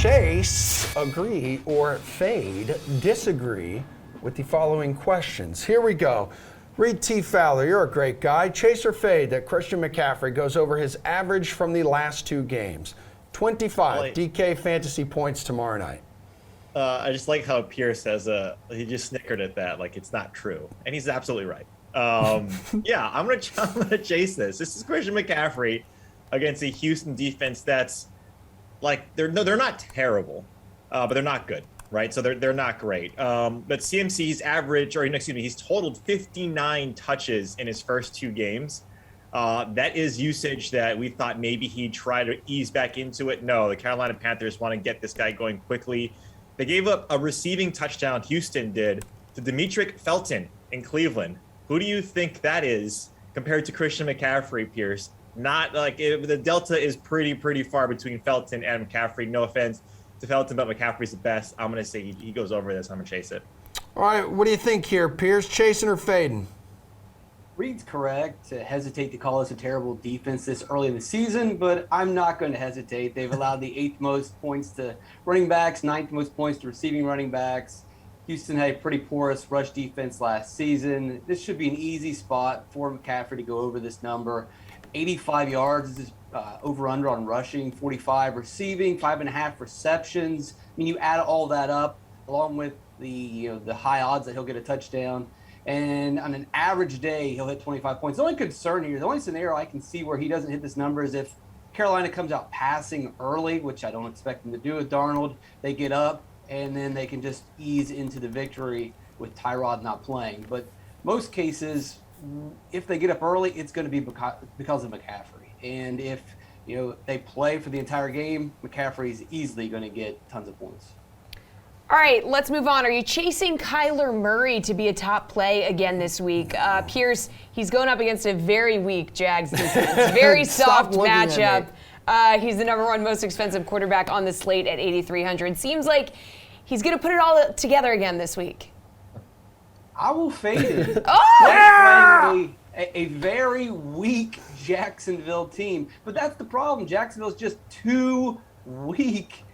chase, agree, or fade, disagree with the following questions. Here we go. Reid T. Fowler, you're a great guy. Chase or fade that Christian McCaffrey goes over his average from the last 2 games. 25 DK fantasy points tomorrow night. I just like how Pierce says he just snickered at that, like it's not true, and he's absolutely right. Yeah, I'm gonna chase this. This is Christian McCaffrey against a Houston defense that's like they're not terrible, but they're not good, right? So they're not great. But CMC's he's totaled 59 touches in his first 2 games. That is usage that we thought maybe he'd try to ease back into it. No, the Carolina Panthers want to get this guy going quickly. They gave up a receiving touchdown, Houston did, to Detrich Felton in Cleveland. Who do you think that is compared to Christian McCaffrey, Pierce? Not like the delta is pretty far between Felton and McCaffrey. No offense to Felton, but McCaffrey's the best. I'm going to say he goes over this. I'm going to chase it. All right, what do you think here, Pierce? Chasing or fading? Reid's correct to hesitate to call us a terrible defense this early in the season, but I'm not going to hesitate. They've allowed the 8th most points to running backs, 9th most points to receiving running backs. Houston had a pretty porous rush defense last season. This should be an easy spot for McCaffrey to go over this number. 85 yards is over-under on rushing, 45 receiving, 5.5 receptions. I mean, you add all that up, along with the high odds that he'll get a touchdown. And on an average day, he'll hit 25 points. The only concern here, the only scenario I can see where he doesn't hit this number is if Carolina comes out passing early, which I don't expect them to do with Darnold. They get up, and then they can just ease into the victory with Tyrod not playing. But most cases, if they get up early, it's going to be because of McCaffrey. And if they play for the entire game, McCaffrey's easily going to get tons of points. All right, let's move on. Are you chasing Kyler Murray to be a top play again this week? Pierce, he's going up against a very weak Jags defense. Very soft matchup. He's the #1 most expensive quarterback on the slate at 8,300. Seems like he's going to put it all together again this week. I will fade it. Oh! A very weak Jacksonville team. But that's the problem. Jacksonville's just too weak.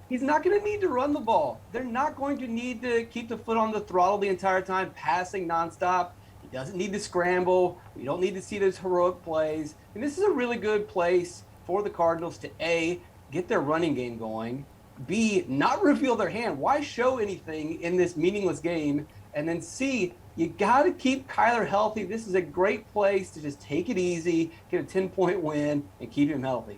He's not going to need to run the ball. They're not going to need to keep the foot on the throttle the entire time, passing nonstop. He doesn't need to scramble. We don't need to see those heroic plays. And this is a really good place for the Cardinals to, A, get their running game going, B, not reveal their hand. Why show anything in this meaningless game? And then C, you got to keep Kyler healthy. This is a great place to just take it easy, get a 10-point win, and keep him healthy.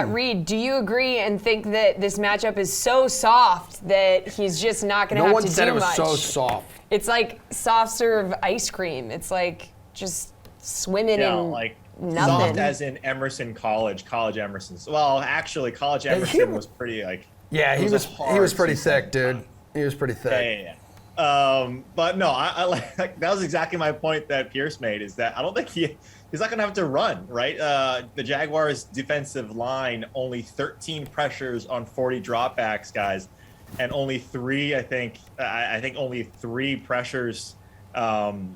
Reid, do you agree and think that this matchup is so soft that he's just not going to have to do much? No one said it was so soft. It's like soft serve ice cream. It's like just swimming in like nothing. Soft as in Emerson College Emerson. Well, actually, College Emerson was pretty like. Yeah, he was pretty thick, dude. He was pretty thick. Yeah. But no, I like that was exactly my point that Pierce made, is that I don't think he's not going to have to run, right? The Jaguars' defensive line, only 13 pressures on 40 dropbacks, guys, and only 3, I think only 3 pressures, 3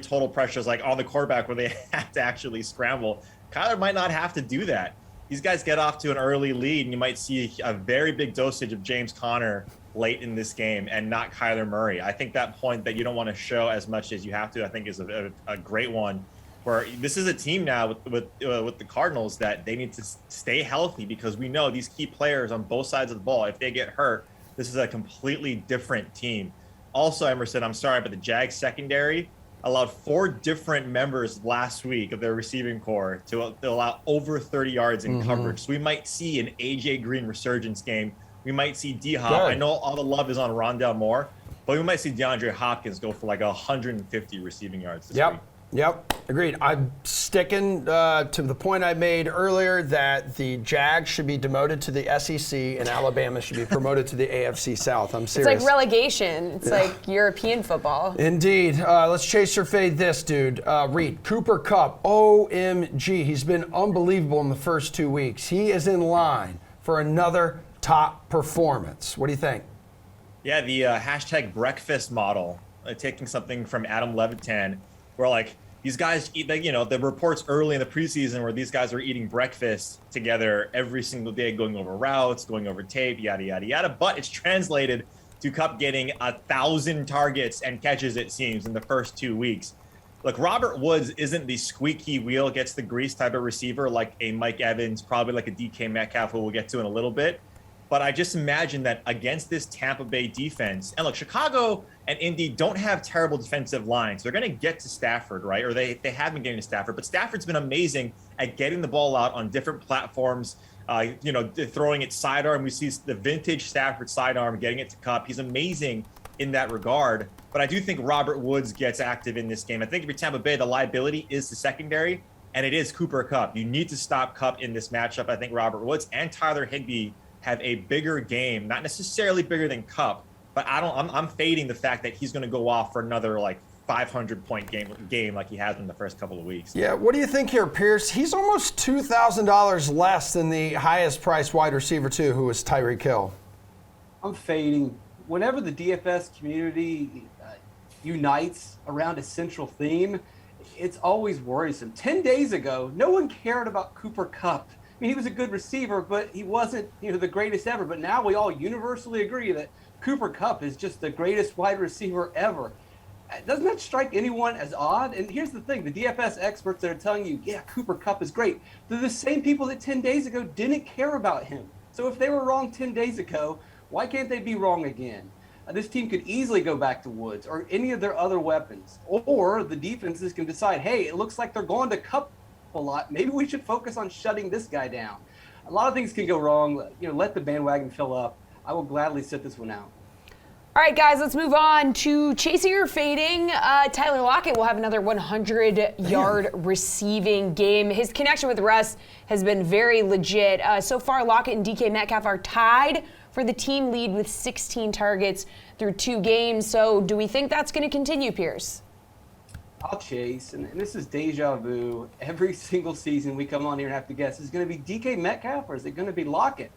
total pressures, like on the quarterback where they have to actually scramble. Kyler might not have to do that. These guys get off to an early lead, and you might see a very big dosage of James Conner late in this game and not Kyler Murray. I think that point that you don't want to show as much as you have to, I think is a great one, where this is a team now with the Cardinals that they need to stay healthy, because we know these key players on both sides of the ball, if they get hurt, this is a completely different team. Also, Emerson, I'm sorry, but the Jags secondary allowed 4 different members last week of their receiving core to allow over 30 yards in coverage. So we might see an AJ Green resurgence game. We might see D-Hop. I know all the love is on Rondale Moore, but we might see DeAndre Hopkins go for like 150 receiving yards this week. Yep, agreed. I'm sticking to the point I made earlier that the Jags should be demoted to the SEC and Alabama should be promoted to the AFC South. I'm serious. It's like relegation. It's like European football. Indeed. Let's chase or fade this, dude. Reid, Cooper Kupp, OMG. He's been unbelievable in the first 2 weeks. He is in line for another top performance. What do you think? Yeah, the hashtag breakfast model, taking something from Adam Levitan, where like these guys eat, like, the reports early in the preseason where these guys are eating breakfast together every single day, going over routes, going over tape, yada, yada, yada. But it's translated to Kupp getting 1,000 targets and catches, it seems, in the first 2 weeks. Look, Robert Woods isn't the squeaky wheel, gets the grease type of receiver like a Mike Evans, probably like a DK Metcalf, who we'll get to in a little bit. But I just imagine that against this Tampa Bay defense, and look, Chicago and Indy don't have terrible defensive lines. They're going to get to Stafford, right? Or they have been getting to Stafford. But Stafford's been amazing at getting the ball out on different platforms, throwing it sidearm. We see the vintage Stafford sidearm, getting it to Kupp. He's amazing in that regard. But I do think Robert Woods gets active in this game. I think if you're Tampa Bay, the liability is the secondary, and it is Cooper Kupp. You need to stop Kupp in this matchup. I think Robert Woods and Tyler Higbee have a bigger game, not necessarily bigger than Kupp, but I'm fading the fact that he's going to go off for another 500-point game like he has in the first couple of weeks. Yeah, what do you think here, Pierce? He's almost $2,000 less than the highest priced wide receiver too, who was Tyreek Hill. I'm fading. Whenever the DFS community unites around a central theme, it's always worrisome. 10 days ago, no one cared about Cooper Kupp. I mean, he was a good receiver, but he wasn't, the greatest ever. But now we all universally agree that Cooper Kupp is just the greatest wide receiver ever. Doesn't that strike anyone as odd? And here's the thing, the DFS experts that are telling you, yeah, Cooper Kupp is great, they're the same people that 10 days ago didn't care about him. So if they were wrong 10 days ago, why can't they be wrong again? This team could easily go back to Woods or any of their other weapons. Or the defenses can decide, hey, it looks like they're going to Kupp a lot. Maybe we should focus on shutting this guy down. A lot of things can go wrong. Let the bandwagon fill up. I will gladly sit this one out. All right, guys, let's move on to chasing or fading. Tyler Lockett will have another 100-yard receiving game. His connection with Russ has been very legit. So far, Lockett and DK Metcalf are tied for the team lead with 16 targets through 2 games. So do we think that's going to continue, Pierce? I'll chase, and this is deja vu. Every single season we come on here and have to guess, is it going to be DK Metcalf or is it going to be Lockett?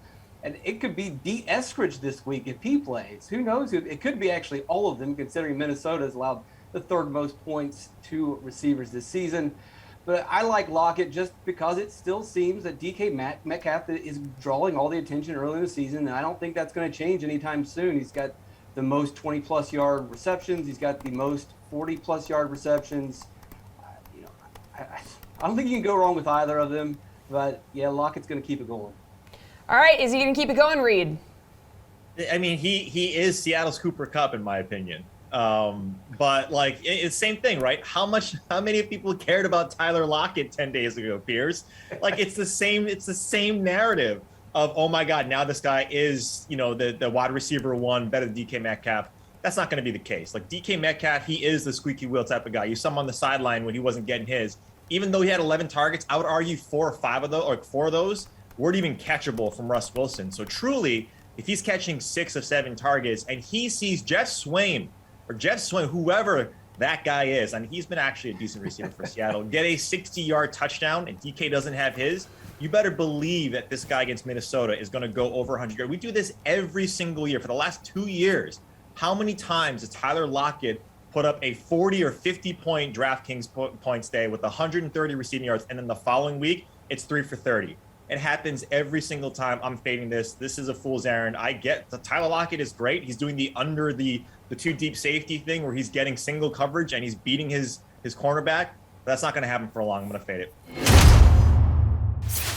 And it could be D. Eskridge this week if he plays. Who knows? It could be actually all of them, considering Minnesota has allowed the 3rd most points to receivers this season. But I like Lockett just because it still seems that DK Metcalf is drawing all the attention early in the season, and I don't think that's going to change anytime soon. He's got the most 20-plus yard receptions. He's got the most 40-plus yard receptions. I don't think you can go wrong with either of them. But, yeah, Lockett's going to keep it going. All right, is he going to keep it going, Reid? I mean, he is Seattle's Cooper Kupp, in my opinion. But it's the same thing, right? How many people cared about Tyler Lockett 10 days ago, Pierce? It's the same narrative of, oh my God, now this guy is, the wide receiver 1, better than DK Metcalf. That's not going to be the case. DK Metcalf, he is the squeaky wheel type of guy. You saw him on the sideline when he wasn't getting his. Even though he had 11 targets, I would argue 4 or 5 of those, or 4 of those, weren't even catchable from Russ Wilson. So truly, if he's catching 6 of 7 targets and he sees Jeff Swain, whoever that guy is, and he's been actually a decent receiver for Seattle, get a 60-yard touchdown and DK doesn't have his, you better believe that this guy against Minnesota is going to go over 100 yards. We do this every single year for the last 2 years. How many times has Tyler Lockett put up a 40 or 50-point DraftKings points day with 130 receiving yards, and then the following week, it's 3 for 30? It happens every single time. I'm fading this. This is a fool's errand. I get the Tyler Lockett is great. He's doing the under the 2 deep safety thing where he's getting single coverage and he's beating his cornerback. But that's not going to happen for long. I'm going to fade it.